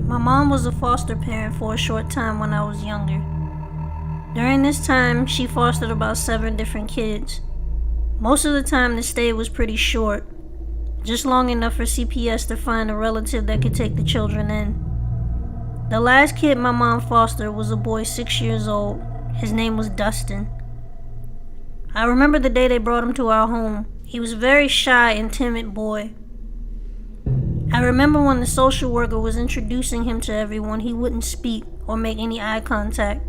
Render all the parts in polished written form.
My mom was a foster parent for a short time when I was younger. During this time, she fostered about 7 different kids. Most of the time, the stay was pretty short, just long enough for CPS to find a relative that could take the children in. The last kid my mom fostered was a boy 6 years old. His name was Dustin. I remember the day they brought him to our home. He was a very shy and timid boy. I remember when the social worker was introducing him to everyone, he wouldn't speak or make any eye contact.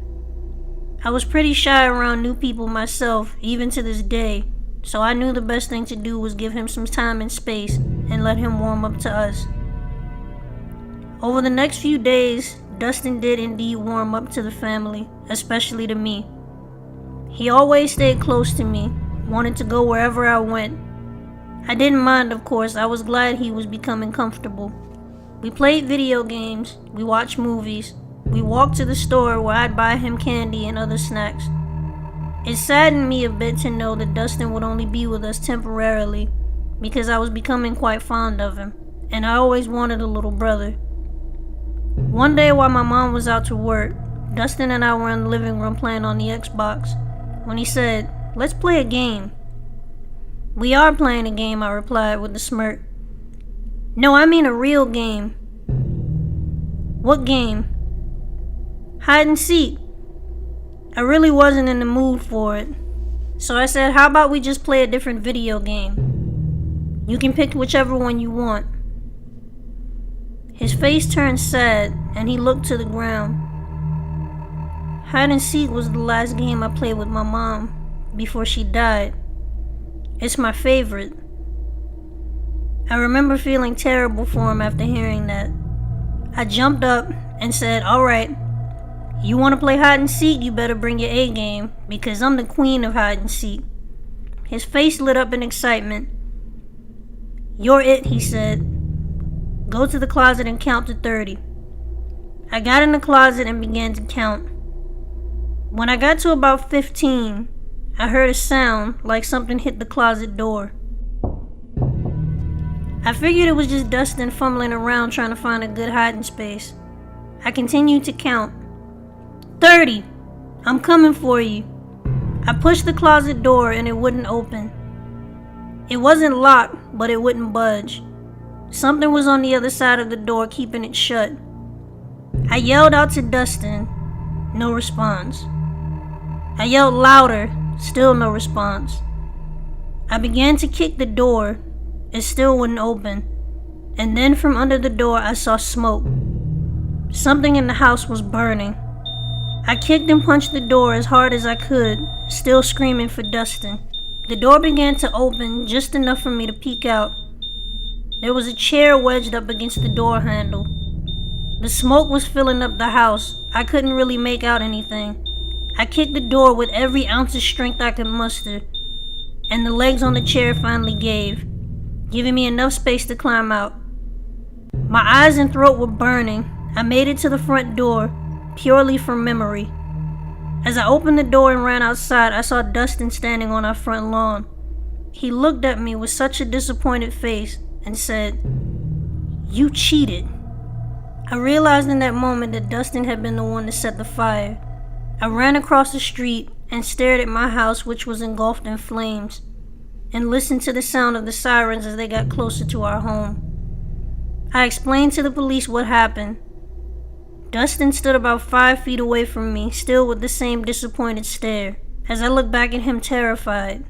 I was pretty shy around new people myself, even to this day, so I knew the best thing to do was give him some time and space and let him warm up to us. Over the next few days, Dustin did indeed warm up to the family, especially to me. He always stayed close to me, wanted to go wherever I went. I didn't mind, of course. I was glad he was becoming comfortable. We played video games, we watched movies, we walked to the store where I'd buy him candy and other snacks. It saddened me a bit to know that Dustin would only be with us temporarily because I was becoming quite fond of him, and I always wanted a little brother. One day while my mom was out to work, Dustin and I were in the living room playing on the Xbox when he said, "Let's play a game." "We are playing a game," I replied with a smirk. "No, I mean a real game." "What game?" "Hide and seek." I really wasn't in the mood for it, so I said, "How about we just play a different video game? You can pick whichever one you want." His face turned sad and he looked to the ground. Hide and seek was the last game I played with my mom before she died. It's my favorite. I remember feeling terrible for him after hearing that. I jumped up and said, "Alright, you want to play hide and seek, you better bring your A game, because I'm the queen of hide and seek." His face lit up in excitement. "You're it," he said. "Go to the closet and count to 30. I got in the closet and began to count. When I got to about 15, I heard a sound like something hit the closet door. I figured it was just Dustin fumbling around trying to find a good hiding space. I continued to count. 30! I'm coming for you." I pushed the closet door and it wouldn't open. It wasn't locked, but it wouldn't budge. Something was on the other side of the door keeping it shut. I yelled out to Dustin. No response. I yelled louder. Still no response. I began to kick the door. It still wouldn't open. And then from under the door I saw smoke. Something in the house was burning. I kicked and punched the door as hard as I could, still screaming for Dustin. The door began to open just enough for me to peek out. There was a chair wedged up against the door handle. The smoke was filling up the house. I couldn't really make out anything. I kicked the door with every ounce of strength I could muster, and the legs on the chair finally gave, giving me enough space to climb out. My eyes and throat were burning. I made it to the front door, purely from memory. As I opened the door and ran outside, I saw Dustin standing on our front lawn. He looked at me with such a disappointed face and said, "You cheated." I realized in that moment that Dustin had been the one to set the fire. I ran across the street and stared at my house, which was engulfed in flames, and listened to the sound of the sirens as they got closer to our home. I explained to the police what happened. Dustin stood about 5 feet away from me, still with the same disappointed stare, as I looked back at him terrified.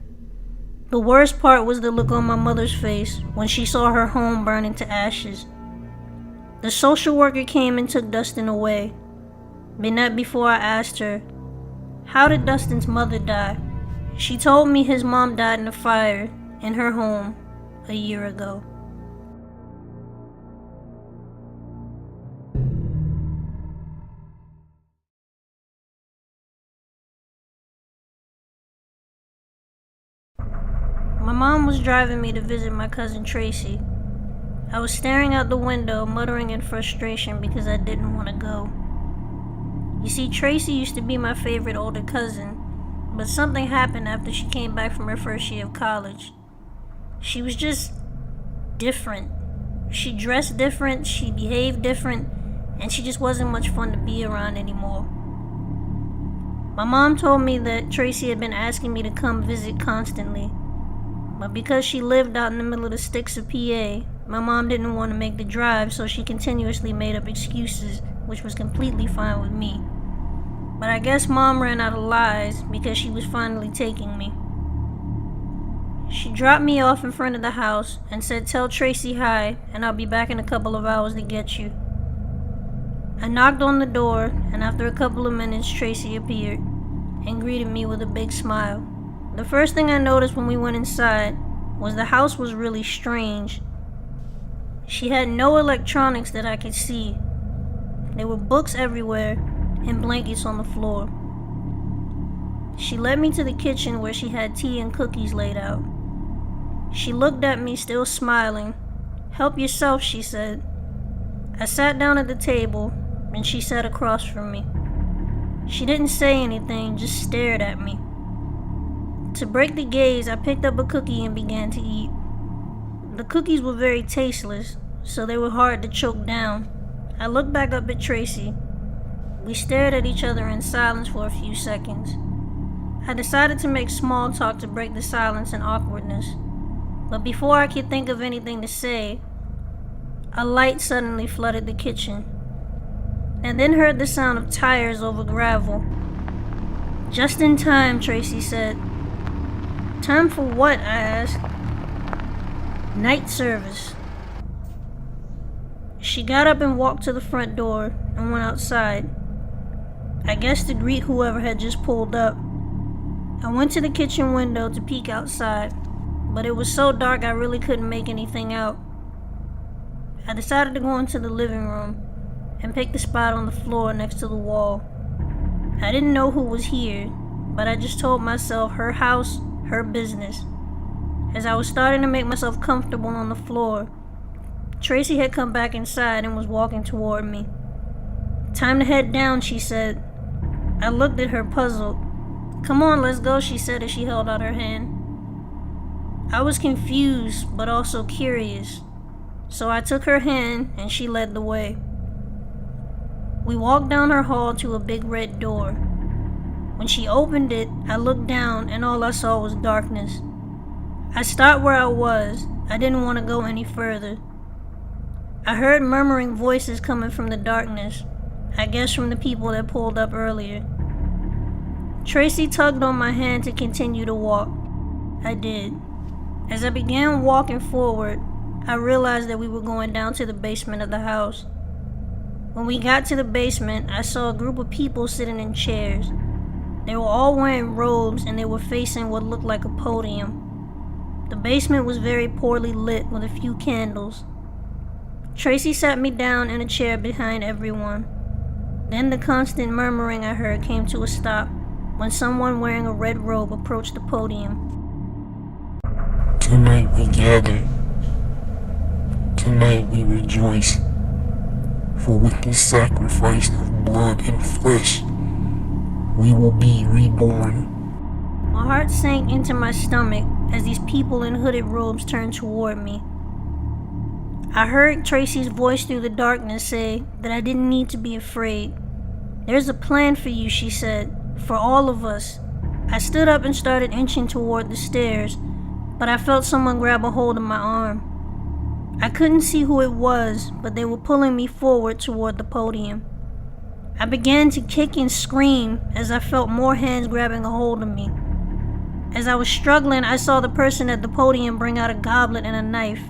The worst part was the look on my mother's face when she saw her home burning to ashes. The social worker came and took Dustin away, but not before I asked her, "How did Dustin's mother die?" She told me his mom died in a fire in her home a year ago. My mom was driving me to visit my cousin Tracy. I was staring out the window, muttering in frustration because I didn't want to go. You see, Tracy used to be my favorite older cousin, but something happened after she came back from her first year of college. She was just different. She dressed different, she behaved different, and she just wasn't much fun to be around anymore. My mom told me that Tracy had been asking me to come visit constantly, but because she lived out in the middle of the sticks of PA, my mom didn't want to make the drive, so she continuously made up excuses, which was completely fine with me. But I guess Mom ran out of lies because she was finally taking me. She dropped me off in front of the house and said, "Tell Tracy hi, and I'll be back in a couple of hours to get you." I knocked on the door, and after a couple of minutes, Tracy appeared and greeted me with a big smile. The first thing I noticed when we went inside was the house was really strange. She had no electronics that I could see. There were books everywhere and blankets on the floor. She led me to the kitchen where she had tea and cookies laid out. She looked at me, still smiling. "Help yourself," she said. I sat down at the table, and she sat across from me. She didn't say anything, just stared at me. To break the gaze, I picked up a cookie and began to eat. The cookies were very tasteless, so they were hard to choke down. I looked back up at Tracy. We stared at each other in silence for a few seconds. I decided to make small talk to break the silence and awkwardness. But before I could think of anything to say, a light suddenly flooded the kitchen, and then heard the sound of tires over gravel. "Just in time," Tracy said. "Time for what?" I asked. "Night service." She got up and walked to the front door and went outside, I guess to greet whoever had just pulled up. I went to the kitchen window to peek outside, but it was so dark I really couldn't make anything out. I decided to go into the living room and pick the spot on the floor next to the wall. I didn't know who was here, but I just told myself her house, her business. As I was starting to make myself comfortable on the floor, Tracy had come back inside and was walking toward me. "Time to head down," she said. I looked at her puzzled. "Come on, let's go," she said as she held out her hand. I was confused, but also curious, so I took her hand and she led the way. We walked down her hall to a big red door. When she opened it, I looked down and all I saw was darkness. I stopped where I was. I didn't want to go any further. I heard murmuring voices coming from the darkness, I guess from the people that pulled up earlier. Tracy tugged on my hand to continue to walk. I did. As I began walking forward, I realized that we were going down to the basement of the house. When we got to the basement, I saw a group of people sitting in chairs. They were all wearing robes and they were facing what looked like a podium. The basement was very poorly lit with a few candles. Tracy sat me down in a chair behind everyone. Then the constant murmuring I heard came to a stop when someone wearing a red robe approached the podium. "Tonight we gather. Tonight we rejoice. For with the sacrifice of blood and flesh, we will be reborn." My heart sank into my stomach as these people in hooded robes turned toward me. I heard Tracy's voice through the darkness say that I didn't need to be afraid. "There's a plan for you," she said, "for all of us." I stood up and started inching toward the stairs, but I felt someone grab a hold of my arm. I couldn't see who it was, but they were pulling me forward toward the podium. I began to kick and scream as I felt more hands grabbing a hold of me. As I was struggling, I saw the person at the podium bring out a goblet and a knife.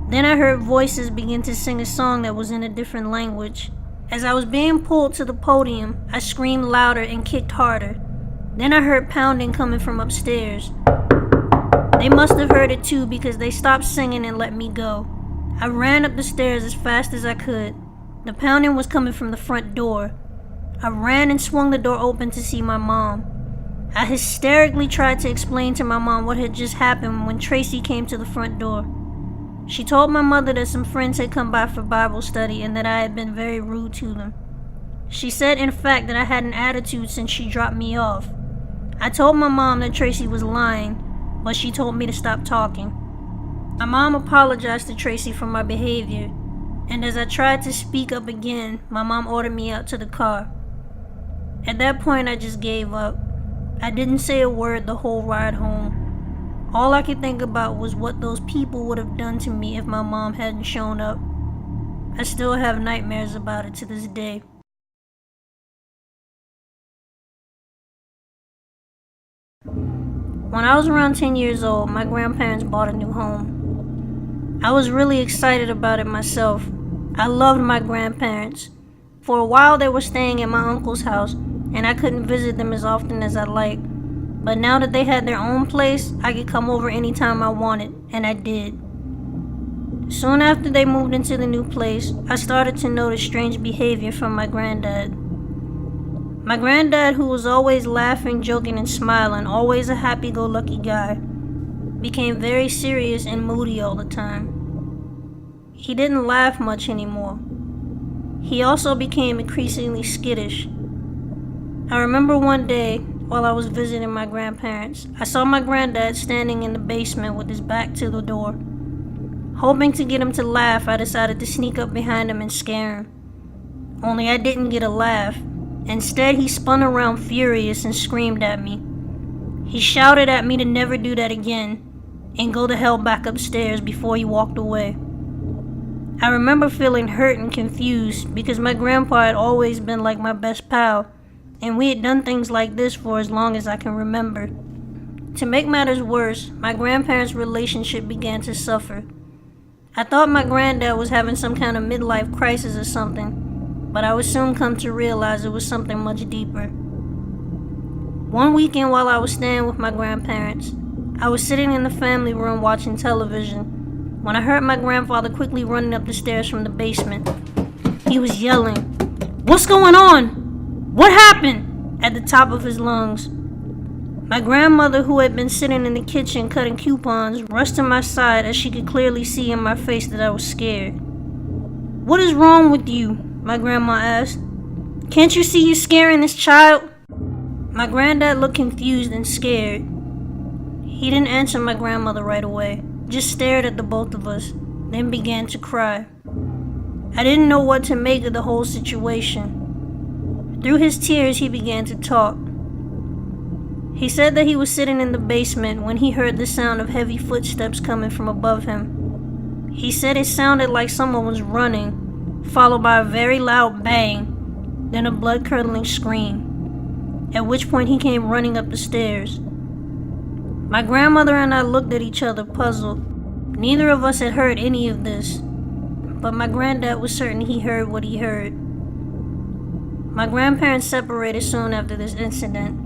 Then I heard voices begin to sing a song that was in a different language. As I was being pulled to the podium, I screamed louder and kicked harder. Then I heard pounding coming from upstairs. They must have heard it too because they stopped singing and let me go. I ran up the stairs as fast as I could. The pounding was coming from the front door. I ran and swung the door open to see my mom. I hysterically tried to explain to my mom what had just happened when Tracy came to the front door. She told my mother that some friends had come by for Bible study and that I had been very rude to them. She said, in fact, that I had an attitude since she dropped me off. I told my mom that Tracy was lying, but she told me to stop talking. My mom apologized to Tracy for my behavior, and as I tried to speak up again, my mom ordered me out to the car. At that point, I just gave up. I didn't say a word the whole ride home. All I could think about was what those people would have done to me if my mom hadn't shown up. I still have nightmares about it to this day. When I was around 10 years old, my grandparents bought a new home. I was really excited about it myself. I loved my grandparents. For a while they were staying at my uncle's house, and I couldn't visit them as often as I'd like. But now that they had their own place, I could come over anytime I wanted, and I did. Soon after they moved into the new place, I started to notice strange behavior from my granddad. My granddad, who was always laughing, joking, and smiling, always a happy-go-lucky guy, became very serious and moody all the time. He didn't laugh much anymore. He also became increasingly skittish. I remember one day, while I was visiting my grandparents, I saw my granddad standing in the basement with his back to the door. Hoping to get him to laugh, I decided to sneak up behind him and scare him. Only I didn't get a laugh. Instead, he spun around furious and screamed at me. He shouted at me to never do that again and go to hell back upstairs before he walked away. I remember feeling hurt and confused because my grandpa had always been like my best pal, and we had done things like this for as long as I can remember. To make matters worse, my grandparents' relationship began to suffer. I thought my granddad was having some kind of midlife crisis or something, but I would soon come to realize it was something much deeper. One weekend while I was staying with my grandparents, I was sitting in the family room watching television when I heard my grandfather quickly running up the stairs from the basement. He was yelling, "What's going on? What happened?" at the top of his lungs. My grandmother, who had been sitting in the kitchen cutting coupons, rushed to my side as she could clearly see in my face that I was scared. "What is wrong with you?" my grandma asked. "Can't you see you're scaring this child?" My granddad looked confused and scared. He didn't answer my grandmother right away, just stared at the both of us, then began to cry. I didn't know what to make of the whole situation. Through his tears, he began to talk. He said that he was sitting in the basement when he heard the sound of heavy footsteps coming from above him. He said it sounded like someone was running, followed by a very loud bang, then a blood-curdling scream, at which point he came running up the stairs. My grandmother and I looked at each other puzzled. Neither of us had heard any of this, but my granddad was certain he heard what he heard. My grandparents separated soon after this incident.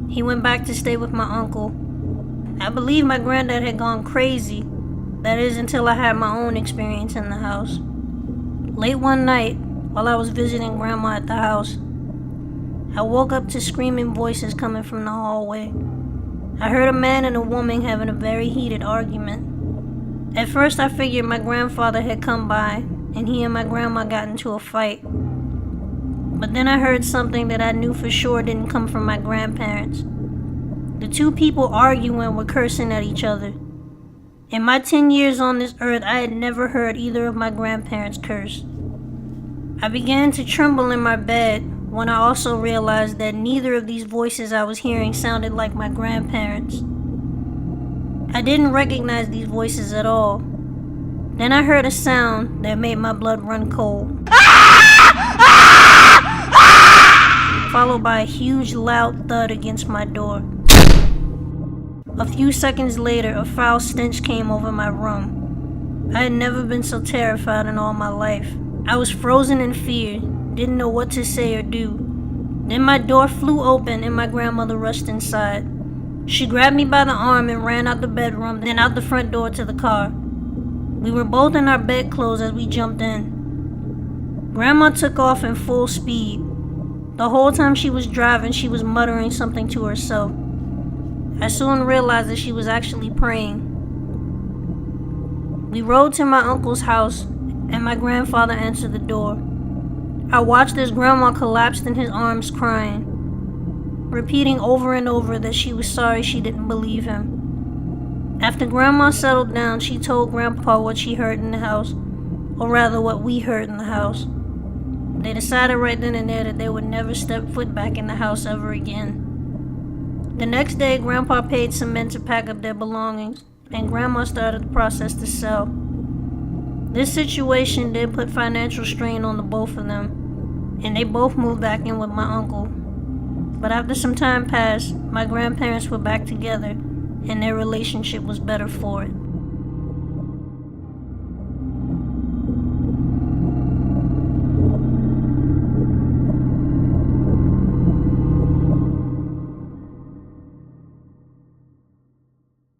He went back to stay with my uncle. I believe my granddad had gone crazy, that is until I had my own experience in the house. Late one night, while I was visiting Grandma at the house, I woke up to screaming voices coming from the hallway. I heard a man and a woman having a very heated argument. At first I figured my grandfather had come by and he and my grandma got into a fight. But then I heard something that I knew for sure didn't come from my grandparents. The two people arguing were cursing at each other. In my 10 years on this earth, I had never heard either of my grandparents curse. I began to tremble in my bed when I also realized that neither of these voices I was hearing sounded like my grandparents. I didn't recognize these voices at all. Then I heard a sound that made my blood run cold, followed by a huge loud thud against my door. A few seconds later, a foul stench came over my room. I had never been so terrified in all my life. I was frozen in fear, didn't know what to say or do. Then my door flew open and my grandmother rushed inside. She grabbed me by the arm and ran out the bedroom, then out the front door to the car. We were both in our bedclothes as we jumped in. Grandma took off in full speed. The whole time she was driving, she was muttering something to herself. I soon realized that she was actually praying. We rode to my uncle's house, and my grandfather answered the door. I watched as Grandma collapsed in his arms crying, repeating over and over that she was sorry she didn't believe him. After Grandma settled down, she told Grandpa what she heard in the house, or rather what we heard in the house. They decided right then and there that they would never step foot back in the house ever again. The next day, Grandpa paid some men to pack up their belongings, and Grandma started the process to sell. This situation did put financial strain on the both of them, and they both moved back in with my uncle. But after some time passed, my grandparents were back together, and their relationship was better for it.